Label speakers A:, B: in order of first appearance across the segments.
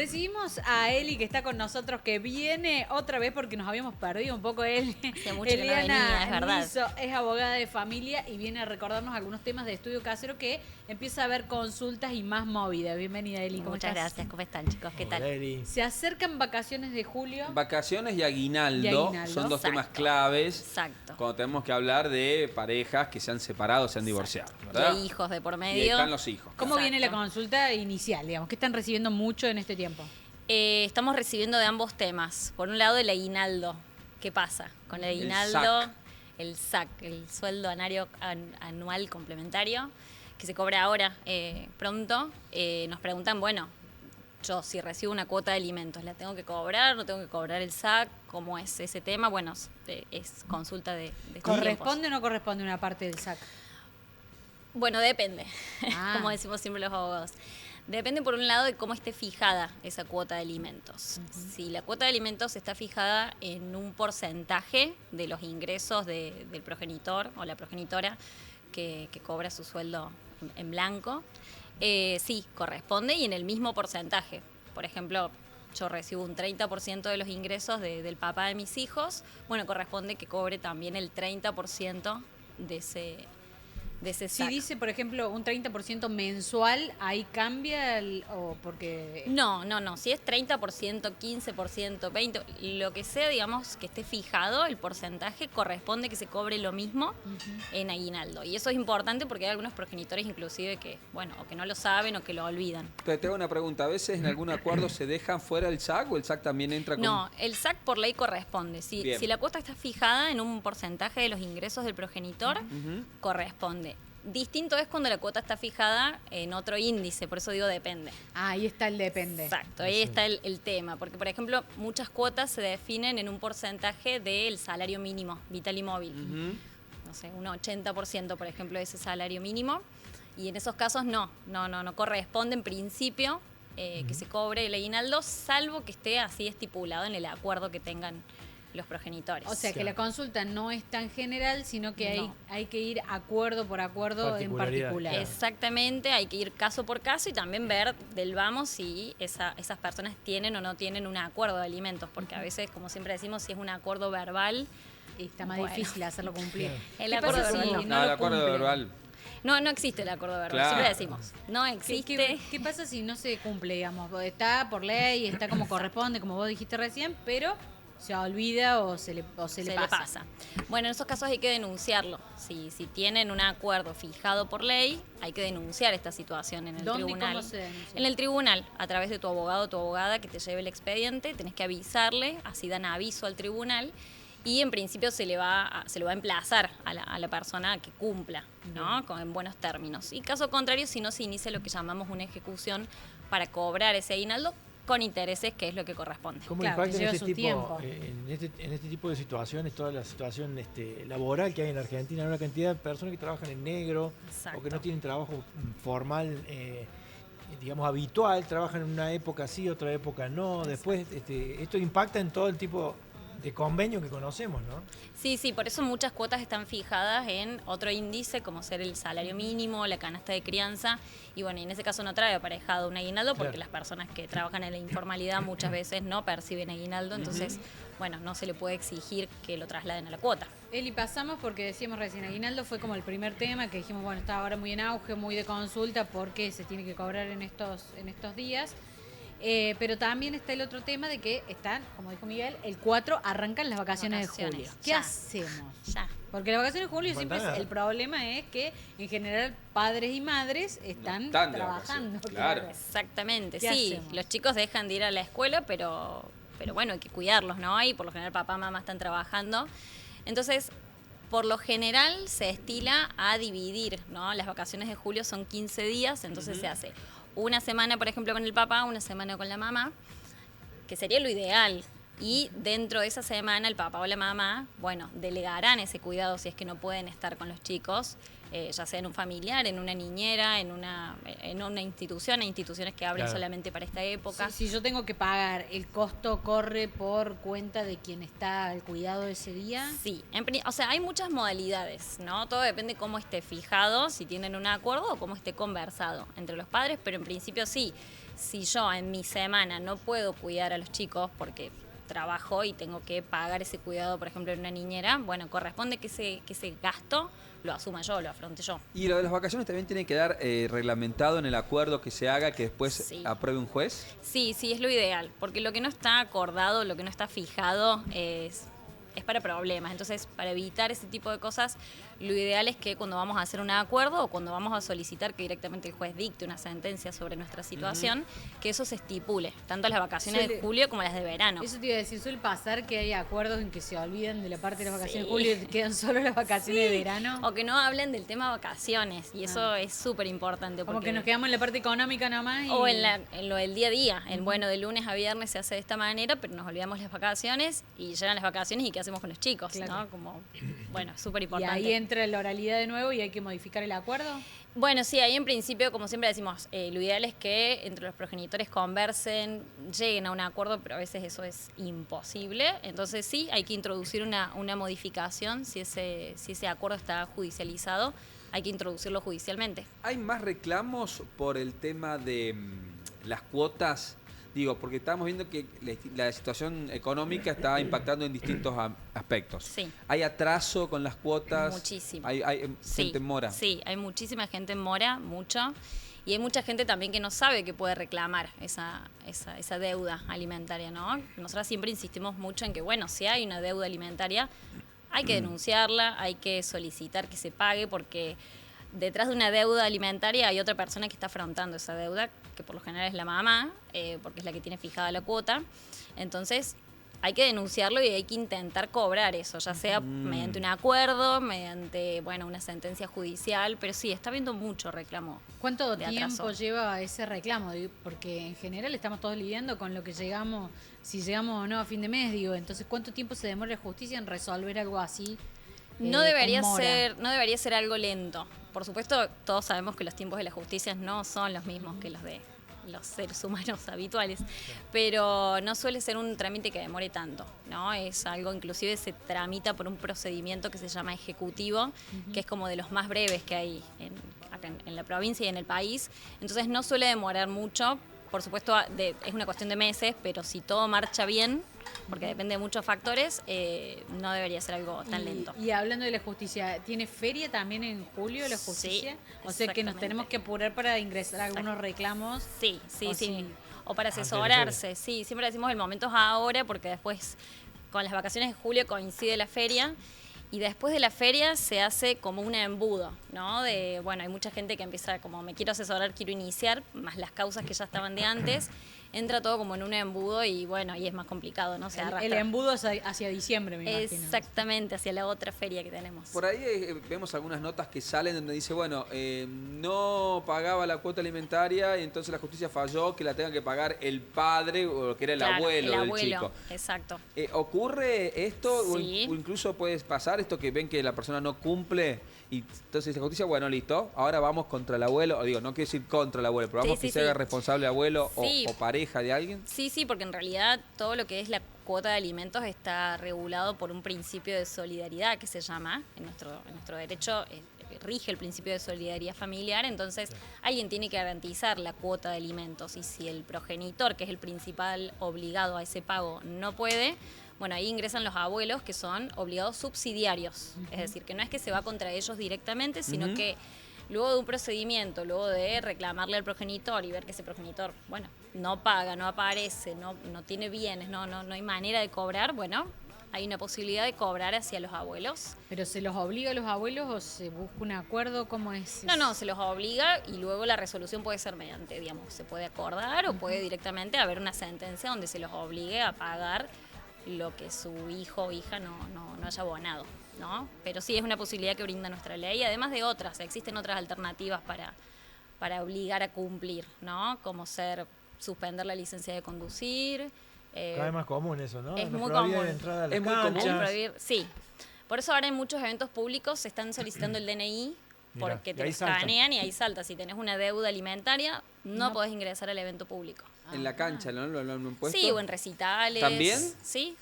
A: Recibimos a Eli, que está con nosotros, que viene otra vez porque nos habíamos perdido un poco él.
B: Hace mucho que no venía, es verdad.
A: Liso es abogada de familia y viene a recordarnos algunos temas de estudio casero que empieza a haber consultas y más movida. Bienvenida, Eli. ¿Cómo
B: Muchas
A: estás?
B: gracias. ¿Cómo están, chicos? ¿Qué tal?
C: Hola, Eli.
A: Se acercan vacaciones de julio.
D: Vacaciones y aguinaldo,
A: Y aguinaldo.
D: son dos
B: Exacto.
D: temas claves
B: Exacto.
D: cuando tenemos que hablar de parejas que se han separado, se han divorciado,
B: Y
D: ¿verdad?
B: hay hijos de por
D: Y ahí
B: medio.
D: están los hijos.
A: ¿Cómo
B: Exacto.
A: viene la consulta inicial, digamos? ¿Qué están recibiendo mucho en este tiempo?
B: Estamos recibiendo de ambos temas. Por un lado, el aguinaldo. ¿Qué pasa? Con el aguinaldo, el SAC, el sueldo anual complementario, que se cobra ahora pronto. Nos preguntan, bueno, yo si recibo una cuota de alimentos, ¿la tengo que cobrar? ¿No tengo que cobrar el SAC? ¿Cómo es ese tema? Bueno, es consulta de estos
A: ¿Corresponde
B: tiempos.
A: o no corresponde una parte del SAC?
B: Bueno, depende,
A: Ah.
B: como decimos siempre los abogados. Depende, por un lado, de cómo esté fijada esa cuota de alimentos. Si la cuota de alimentos está fijada en un porcentaje de los ingresos del progenitor o la progenitora que cobra su sueldo en blanco, sí, corresponde y en el mismo porcentaje. Por ejemplo, yo recibo un 30% de los ingresos del papá de mis hijos, bueno, corresponde que cobre también el 30% de ese
A: Si
B: SAC.
A: dice, por ejemplo, un 30% mensual, ¿ahí cambia o porque...?
B: No. Si es 30%, 15%, 20%, lo que sea, digamos, que esté fijado, el porcentaje corresponde que se cobre lo mismo en aguinaldo. Y eso es importante porque hay algunos progenitores inclusive que, bueno, o que no lo saben o que lo olvidan.
D: Pero te hago una pregunta, ¿a veces en algún acuerdo se dejan fuera el SAC o el SAC también entra con...?
B: No, el SAC por ley corresponde. Si
D: Bien.
B: la cuota está fijada en un porcentaje de los ingresos del progenitor, corresponde. Distinto es cuando la cuota está fijada en otro índice, por eso digo depende.
A: Ah, ahí está el depende.
B: Exacto, ahí está el tema, porque por ejemplo muchas cuotas se definen en un porcentaje del salario mínimo vital y móvil. No sé, un 80% por ejemplo de ese salario mínimo, y en esos casos no corresponde en principio que se cobre el aguinaldo, salvo que esté así estipulado en el acuerdo que tengan los progenitores.
A: O sea, que la consulta no es tan general, sino que
B: No.
A: hay que ir acuerdo por acuerdo en
C: Particularidad,
A: particular.
C: claro.
B: Exactamente, hay que ir caso por caso y también ver del vamos si esas personas tienen o no tienen un acuerdo de alimentos, porque a veces, como siempre decimos, si es un acuerdo verbal,
A: Y está más
B: Bueno.
A: difícil hacerlo cumplir.
B: El
A: ¿Qué
B: acuerdo
A: pasa si
B: verbal
A: no
D: No, el
A: lo
D: acuerdo
A: cumplen?
D: verbal.
B: no existe el acuerdo verbal,
D: Claro.
B: siempre decimos, no
A: ¿Qué,
B: existe.
A: qué pasa si no se cumple, digamos? Está por ley, está como corresponde, como vos dijiste recién, pero se olvida o se le pasa.
B: Bueno, en esos casos hay que denunciarlo. Si tienen un acuerdo fijado por ley, hay que denunciar esta situación en el
A: ¿Dónde y
B: tribunal.
A: cómo se denuncia?
B: En el tribunal, a través de tu abogado o tu abogada que te lleve el expediente, tenés que avisarle, así dan aviso al tribunal y en principio se lo va a emplazar a la persona que cumpla, ¿no? En buenos términos. Y caso contrario, si no se inicia lo que llamamos una ejecución para cobrar ese aguinaldo con intereses, que es lo que corresponde.
C: ¿Cómo
A: Claro, que
C: impacta
A: lleva
C: en
A: su
C: este
A: tiempo.
C: tipo, en este tipo de situaciones, toda la situación laboral que hay en Argentina? Hay una cantidad de personas que trabajan en negro
B: Exacto.
C: o que no tienen trabajo formal, digamos, habitual, trabajan en una época sí, otra época no. Después, esto impacta en todo el tipo de convenio que conocemos, ¿no?
B: Sí, por eso muchas cuotas están fijadas en otro índice, como ser el salario mínimo, la canasta de crianza, y bueno, y en ese caso no trae aparejado un aguinaldo porque
C: Claro.
B: las personas que trabajan en la informalidad muchas veces no perciben aguinaldo, entonces, bueno, no se le puede exigir que lo trasladen a la cuota.
A: Eli, pasamos porque decíamos recién, aguinaldo fue como el primer tema que dijimos, bueno, está ahora muy en auge, muy de consulta porque se tiene que cobrar en estos días. Pero también está el otro tema de que están, como dijo Miguel, el 4 arrancan las vacaciones de julio. ¿Qué
B: ya.
A: hacemos?
B: Ya.
A: Porque las vacaciones de julio siempre
C: Empanada.
A: el problema es que en general padres y madres están
D: están de
A: trabajando.
D: vacaciones, claro.
B: Exactamente,
A: ¿Qué
B: sí,
A: hacemos?
B: los chicos dejan de ir a la escuela, pero bueno, hay que cuidarlos, ¿no? Y por lo general papá, mamá están trabajando. Entonces, por lo general se estila a dividir, ¿no? Las vacaciones de julio son 15 días, entonces se hace una semana, por ejemplo, con el papá, una semana con la mamá, que sería lo ideal. Y dentro de esa semana el papá o la mamá, bueno, delegarán ese cuidado si es que no pueden estar con los chicos ya sea en un familiar, en una niñera, en una institución. Hay instituciones que abren
C: Claro.
B: solamente para esta época.
A: Si yo tengo que pagar, ¿el costo corre por cuenta de quien está al cuidado de ese día?
B: Sí, o sea, hay muchas modalidades, ¿no? Todo depende cómo esté fijado, si tienen un acuerdo o cómo esté conversado entre los padres, pero en principio sí. Si yo en mi semana no puedo cuidar a los chicos porque trabajo y tengo que pagar ese cuidado, por ejemplo, en una niñera, bueno, corresponde que ese gasto lo asuma yo, lo afronte yo.
D: Y lo de las vacaciones también tiene que quedar reglamentado en el acuerdo que se haga, que después
B: Sí.
D: apruebe un juez.
B: Sí, es lo ideal, porque lo que no está acordado, lo que no está fijado es para problemas. Entonces, para evitar ese tipo de cosas, lo ideal es que cuando vamos a hacer un acuerdo o cuando vamos a solicitar que directamente el juez dicte una sentencia sobre nuestra situación, que eso se estipule, tanto las vacaciones de julio como las de verano.
A: Eso te iba a decir, suele pasar que hay acuerdos en que se olvidan de la parte de las vacaciones
B: Sí.
A: de julio y quedan solo las vacaciones de verano.
B: O que no hablen del tema vacaciones, y eso es súper importante.
A: Como que nos quedamos en la parte económica nomás.
B: O en lo del día a día. Bueno, de lunes a viernes se hace de esta manera, pero nos olvidamos las vacaciones y llegan las vacaciones y ¿qué hacemos con los chicos?
A: Claro.
B: ¿No? Como, bueno, súper
A: Y
B: importante.
A: ahí entra la oralidad de nuevo y hay que modificar el acuerdo.
B: Bueno, sí, ahí en principio, como siempre decimos, lo ideal es que entre los progenitores conversen, lleguen a un acuerdo, pero a veces eso es imposible. Entonces sí, hay que introducir una modificación si ese acuerdo está judicializado, hay que introducirlo judicialmente.
D: ¿Hay más reclamos por el tema de las cuotas? Digo, porque estamos viendo que la situación económica está impactando en distintos aspectos.
B: Sí.
D: ¿Hay atraso con las cuotas?
B: Muchísimo.
D: ¿Hay
B: Sí,
D: gente en mora?
B: Sí, hay muchísima gente en mora, mucho. Y hay mucha gente también que no sabe que puede reclamar esa deuda alimentaria, ¿no? Nosotras siempre insistimos mucho en que, bueno, si hay una deuda alimentaria, hay que denunciarla, hay que solicitar que se pague, porque detrás de una deuda alimentaria hay otra persona que está afrontando esa deuda, que por lo general es la mamá, porque es la que tiene fijada la cuota. Entonces, hay que denunciarlo y hay que intentar cobrar eso, ya sea mediante un acuerdo, mediante, bueno, una sentencia judicial, pero sí, está habiendo mucho reclamo.
A: ¿Cuánto
B: de
A: tiempo
B: atraso.
A: lleva ese reclamo? Digo, porque en general estamos todos lidiando con lo que llegamos, si llegamos o no a fin de mes, digo. Entonces, ¿cuánto tiempo se demora la justicia en resolver algo así?
B: No debería
A: con mora?
B: no debería ser algo lento. Por supuesto, todos sabemos que los tiempos de la justicia no son los mismos que los de los seres humanos habituales, pero no suele ser un trámite que demore tanto, ¿no? Es algo, inclusive se tramita por un procedimiento que se llama ejecutivo, que es como de los más breves que hay acá en la provincia y en el país. Entonces no suele demorar mucho. Por supuesto, es una cuestión de meses, pero si todo marcha bien, porque depende de muchos factores, no debería ser algo tan lento.
A: Y hablando de la justicia, ¿tiene feria también en julio la justicia? O sea que nos
B: exactamente.
A: tenemos que apurar para ingresar algunos reclamos.
B: Sí.
A: sí.
B: O para
C: Antes de
B: asesorarse, sí. Siempre decimos el momento es ahora, porque después, con las vacaciones de julio, coincide la feria. Y después de la feria se hace como un embudo, ¿no? Bueno, hay mucha gente que empieza como, me quiero asesorar, quiero iniciar, más las causas que ya estaban de antes. Entra todo como en un embudo y bueno, ahí es más complicado, ¿no? Se
A: El
B: arrastra.
A: embudo es hacia diciembre, me imagino.
B: Exactamente, hacia la otra feria que tenemos.
D: Por ahí vemos algunas notas que salen donde dice, bueno, no pagaba la cuota alimentaria y entonces la justicia falló que la tenga que pagar el padre o que era el
B: Claro,
D: abuelo
B: el
D: del
B: abuelo,
D: chico.
B: Exacto.
D: ¿Ocurre esto
B: Sí.
D: o incluso puede pasar esto que ven que la persona no cumple y entonces la justicia, bueno, listo, ahora vamos contra el abuelo, o digo, no quiero decir contra el abuelo, pero vamos
B: Sí,
D: que
B: sí,
D: se haga
B: sí.
D: responsable abuelo
B: Sí.
D: o pareja de alguien?
B: Sí, porque en realidad todo lo que es la cuota de alimentos está regulado por un principio de solidaridad que se llama, en nuestro derecho rige el principio de solidaridad familiar, entonces alguien tiene que garantizar la cuota de alimentos y si el progenitor, que es el principal obligado a ese pago, no puede, bueno, ahí ingresan los abuelos que son obligados subsidiarios, es decir, que no es que se va contra ellos directamente, sino que luego de un procedimiento, luego de reclamarle al progenitor y ver que ese progenitor, bueno, no paga, no aparece, no tiene bienes, no hay manera de cobrar, bueno, hay una posibilidad de cobrar hacia los abuelos.
A: ¿Pero se los obliga a los abuelos o se busca un acuerdo? ¿Cómo es?
B: No, se los obliga y luego la resolución puede ser mediante, digamos, se puede acordar o puede directamente haber una sentencia donde se los obligue a pagar lo que su hijo o hija no haya abonado, ¿no? Pero sí es una posibilidad que brinda nuestra ley, además de otras, existen otras alternativas para obligar a cumplir, ¿no? Como suspender la licencia de conducir.
C: Cada vez más común eso, ¿no?
B: Es
C: La
B: muy
C: probabilidad
B: común.
C: de entrada a las
D: Es muy común.
C: canchas.
B: Sí. Por eso ahora en muchos eventos públicos se están solicitando el DNI
C: Mirá,
B: porque
C: y
B: te
C: ahí
B: lo
C: salta.
B: escanean y ahí salta. Si tenés una deuda alimentaria, no podés ingresar al evento público.
D: En la cancha, ¿no? ¿Lo han puesto?
B: Sí, o en recitales.
D: ¿También?
B: Sí.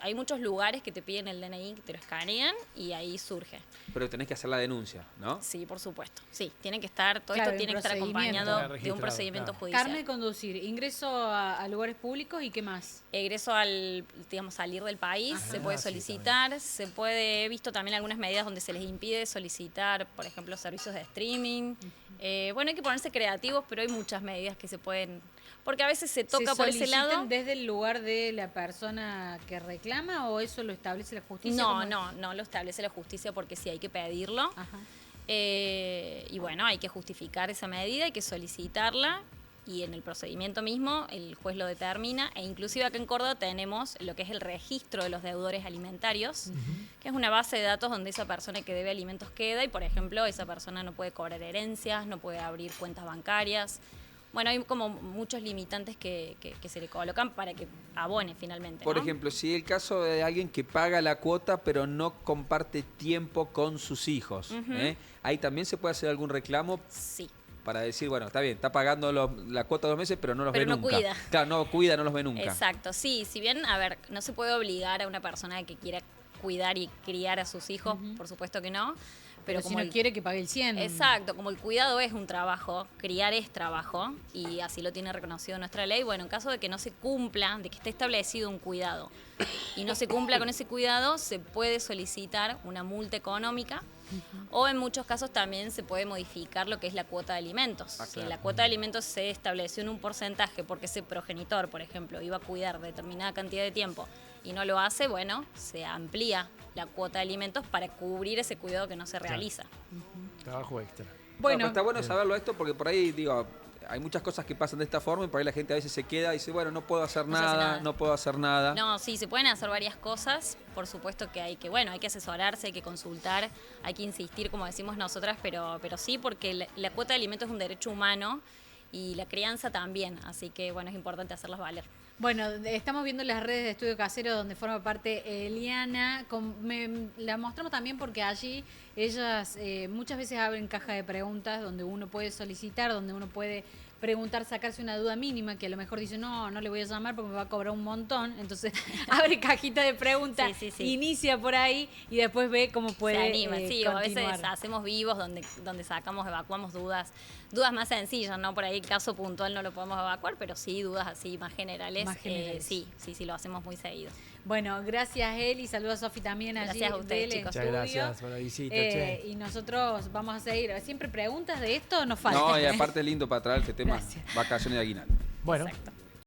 B: Hay muchos lugares que te piden el DNI, que te lo escanean y ahí surge.
D: Pero tenés que hacer la denuncia, ¿no?
B: Sí, por supuesto. Sí, tiene que estar, todo
A: Claro,
B: esto tiene que estar
A: procedimiento.
B: acompañado de un
C: Registrado,
B: procedimiento
C: claro.
B: judicial.
A: Carne de conducir, ingreso a lugares públicos y qué más.
B: Egreso al, digamos, salir del país,
A: Ajá.
B: se puede
C: Sí,
B: solicitar, he visto también algunas medidas donde se les impide solicitar, por ejemplo, servicios de streaming. Bueno, hay que ponerse creativos, pero hay muchas medidas que se pueden, porque a veces se toca por ese lado.
A: solicitan desde el lugar de la persona que reclama o eso lo establece la justicia?
B: No lo establece la justicia porque sí hay que pedirlo.
A: Ajá.
B: Y bueno, hay que justificar esa medida, hay que solicitarla y en el procedimiento mismo el juez lo determina e inclusive acá en Córdoba tenemos lo que es el registro de los deudores alimentarios, que es una base de datos donde esa persona que debe alimentos queda y por ejemplo esa persona no puede cobrar herencias, no puede abrir cuentas bancarias. Bueno, hay como muchos limitantes que se le colocan para que abone finalmente,
D: Por
B: ¿no?
D: ejemplo, si el caso de alguien que paga la cuota pero no comparte tiempo con sus hijos, ahí también se puede hacer algún reclamo
B: Sí.
D: para decir, bueno, está bien, está pagando la cuota 2 meses pero no los
B: Pero
D: ve
B: no
D: nunca.
B: cuida.
D: Claro, no cuida, no los ve nunca.
B: Exacto, sí, si bien, a ver, no se puede obligar a una persona que quiera cuidar y criar a sus hijos, por supuesto que no,
A: Pero si
B: como
A: no quiere que pague el 100.
B: Exacto, como el cuidado es un trabajo, criar es trabajo, y así lo tiene reconocido nuestra ley, bueno, en caso de que no se cumpla, de que esté establecido un cuidado y no se cumpla con ese cuidado, se puede solicitar una multa económica o en muchos casos también se puede modificar lo que es la cuota de alimentos.
D: Ah,
B: Si
D: claro.
B: la cuota de alimentos se estableció en un porcentaje porque ese progenitor, por ejemplo, iba a cuidar determinada cantidad de tiempo y no lo hace, bueno, se amplía la cuota de alimentos para cubrir ese cuidado que no se realiza.
C: Trabajo extra.
A: Bueno,
D: Está bueno saberlo esto porque por ahí, digo, hay muchas cosas que pasan de esta forma y por ahí la gente a veces se queda y dice, bueno, no puedo hacer
B: No se hace
D: nada,
B: nada.
D: no puedo hacer nada.
B: No, sí, se pueden hacer varias cosas. Por supuesto que hay que asesorarse, hay que consultar, hay que insistir, como decimos nosotras, pero sí, porque la cuota de alimentos es un derecho humano y la crianza también. Así que, bueno, es importante hacerlas valer.
A: Bueno, estamos viendo las redes de Estudio Casero donde forma parte Eliana. La mostramos también porque allí ellas muchas veces abren caja de preguntas donde uno puede solicitar, donde uno puede preguntar, sacarse una duda mínima, que a lo mejor dice, no le voy a llamar porque me va a cobrar un montón. Entonces abre cajita de preguntas,
B: Sí.
A: inicia por ahí y después ve cómo puede
B: Se anima, sí, o a
A: continuar.
B: veces hacemos vivos donde evacuamos dudas más sencillas, ¿no? Por ahí caso puntual no lo podemos evacuar, pero sí dudas así más generales.
A: Más generales.
B: Sí, lo hacemos muy seguido.
A: Bueno, gracias Eli, saludos a Sofi también allí
B: Gracias a ustedes,
A: del
B: chicos.
C: Muchas
A: estudio.
C: gracias por la visita, che.
A: Y nosotros vamos a seguir. Siempre preguntas de esto nos faltan.
D: No, y aparte es lindo para traer este tema,
A: Gracias.
D: vacaciones de aguinaldo.
C: Bueno,
B: Exacto.